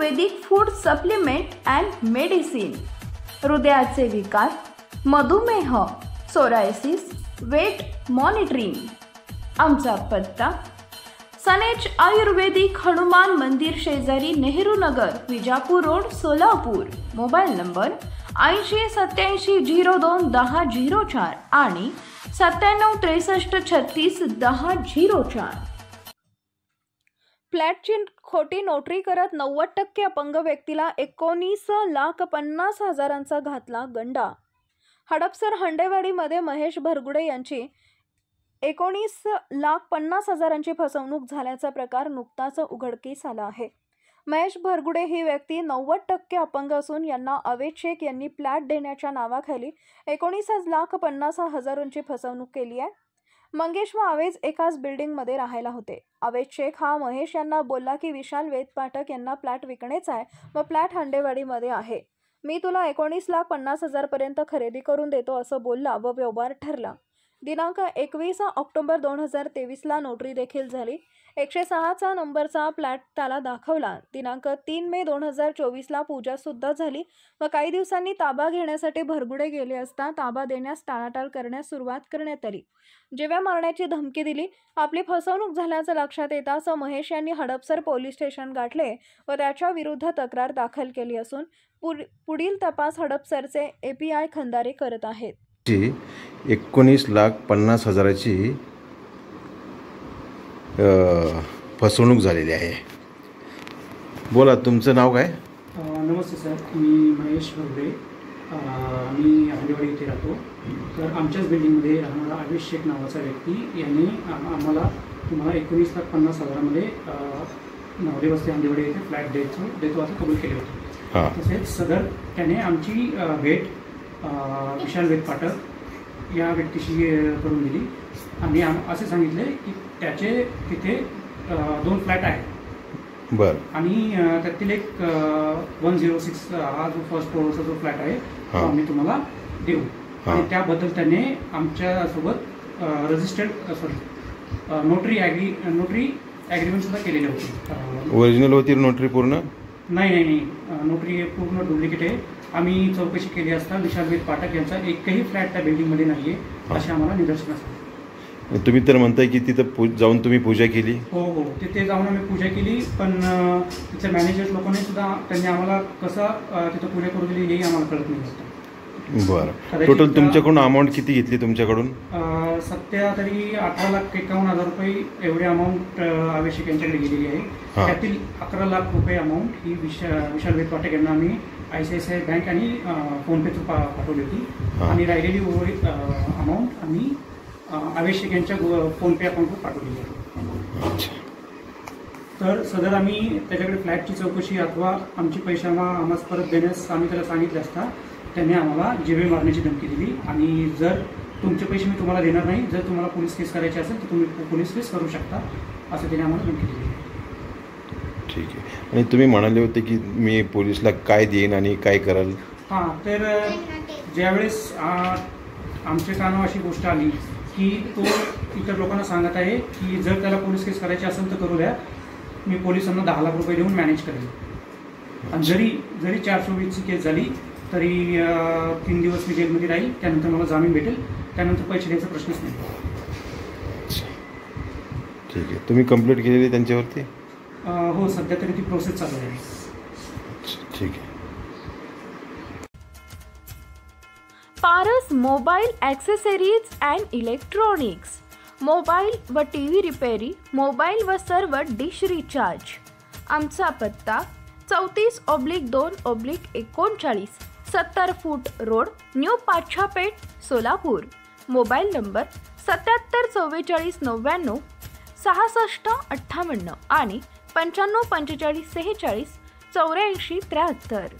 Ayurvedic food supplement and medicine, हृदयाचे विकार, मधुमेह, सोरायसिस, वेट मॉनिटरिंग। आमचा पत्ता सनेज आयुर्वेदिक हनुमान मंदिर शेजारी Nehru Nagar, Vijapur road, Solapur. Mobile number 8087021004 आणि 9763361004। फ्लॅटची खोटी नोटरी करत 90% अपंग व्यक्तीला 19,50,000चा घातला गंडा। हडपसर हंडेवाडीमध्ये महेश भरगुडे यांची 19,50,000ची फसवणूक झाल्याचा प्रकार नुकताच उघडकीस आला आहे। महेश भरगुडे ही व्यक्ती 90% अपंग असून यांना अवेद शेख यांनी फ्लॅट देण्याच्या नावाखाली 19,50,000ची फसवणूक केली आहे। मंगेश व अवेद एकाच बिल्डिंगमध्ये राहायला होते। अवेद शेख हा महेश यांना बोलला की विशाल वेद पाठक यांना फ्लॅट विकण्याचा आहे व फ्लॅट हंडेवाडीमध्ये आहे, मी तुला 19,50,000 पर्यंत खरेदी करून देतो असं बोलला व व्यवहार ठरला। दिनांक 21 ऑक्टोबर 2023ला नोटरी देखील झाली। 106चा नंबरचा फ्लॅट त्याला दाखवला। दिनांक 3 मे 2024ला पूजा सुद्धा झाली व काही दिवसांनी ताबा घेण्यासाठी भरगुडे गेले असता ताबा देण्यास टाळाटाळ करण्यास सुरुवात करण्यात आली। जीवे मारण्याची धमकी दिली। आपली फसवणूक झाल्याचं लक्षात येताच महेश यांनी हडपसर पोलीस स्टेशन गाठले व त्याच्या विरुद्ध तक्रार दाखल केली असून पुढील तपास हडपसरचे API खंदारे करत आहेत। 19,50,000ची फसवणूक झालेली आहे। बोला, तुमचं नाव काय? नमस्ते सर, मी महेश भरगुडे, मी हंडेवाडी येथे राहतो। तर आमच्याच बिल्डिंगमध्ये राहणारा अवेद शेख नावाचा व्यक्ती यांनी तुम्हाला 19,50,000मध्ये नवरे वस्ती हंडेवाडी येथे फ्लॅट देतो असं कबूल केले होते। तसेच सदर त्याने आमची भेट विशाल वेद पाठक या व्यक्तीशी करून दिली आणि असे सांगितले की त्याचे तिथे 2 फ्लॅट आहेत। बरं। आणि त्यातील एक 106 हा जो फर्स्ट फ्लोअरचा जो फ्लॅट आहे तो आम्ही तुम्हाला देऊ आणि त्याबद्दल त्याने आमच्यासोबत रजिस्टर्ड नोटरी ॲग्रीमेंट सुद्धा केलेली होती। ओरिजिनल होती नोटरी पूर्ण? नाही, नोटरी पूर्ण डुप्लिकेट आहे। आम्ही चौकशी केली असता विशाल वेद पाठक यांचा एकही फ्लॅट त्या बिल्डिंगमध्ये नाही आहे असे आम्हाला निदर्शनास आले। तुम्ही तर म्हणताय की तिथं जाऊन तुम्ही पूजा केली? हो, तिथे जाऊन आम्ही पूजा केली, पण तिथे मॅनेजर लोकांनी सुद्धा त्यांनी आम्हाला कसं तिथं पूजा करू दिली हेही आम्हाला कळत नाही होतं। बरं, टोटल तुमच्याकडून अमाऊंट किती घेतली तुमच्याकडून? सध्या तरी 18,51,000 रुपये एवढी अमाऊंट अवेद शेख यांच्याकडे गेलेली आहे। त्यातील 11 लाख रुपये अमाऊंट ही विशाल वेद पाठक यांना आम्ही ICICI बँक आणि फोनपे थ्रू पाठवली होती आणि राहिलेली उर्वरित अमाऊंट आम्ही अवेद शेख यांच्या फोनपे अकाउंटवर पाठवली आहे। तर सदर आम्ही त्याच्याकडे फ्लॅटची चौकशी अथवा आमचे पैसे आम्हाला परत देण्यास आम्ही त्याला सांगितले असता त्याने आम्हाला जीवे मारण्याची धमकी दिली आणि जर तुमचे पैसे मी तुम्हाला देणार नाही, जर तुम्हाला पोलीस केस करायची असेल तर तुम्ही पोलीस केस करू शकता असं त्याने आम्हाला धमकी दिली। ठीक आहे, आणि तुम्ही म्हणाले होते की मी पोलीसला काय देईन आणि काय कराल? हां, तर ज्यावेळेस आमच्या कानावर अशी गोष्ट आली की तो इतर लोकांना सांगत आहे की जर त्याला पोलीस केस करायची असेल तर करू द्या, मी पोलिसांना 10 लाख रुपये देऊन मॅनेज करेल आणि जरी 424ची केस झाली तरी 3 दिवस मी जेलमध्ये राहील, त्यानंतर मला जामीन भेटेल, त्यानंतर पैसे द्यायचा प्रश्नच नाही। ठीक आहे, तुम्ही कंप्लेंट केलेली त्यांच्यावरती? हो, सध्या तरी ती प्रोसेस चालू आहे। ठीक आहे। Paras mobile accessories and electronics, mobile व TV रिपेरी, मोबाईल व सर्व डिश रिचार्ज। आमचा पत्ता 34/2/39, 70 फूट road, new Pachhapeth, Solapur. Mobile number 774499 6658 आणि 954546 8473।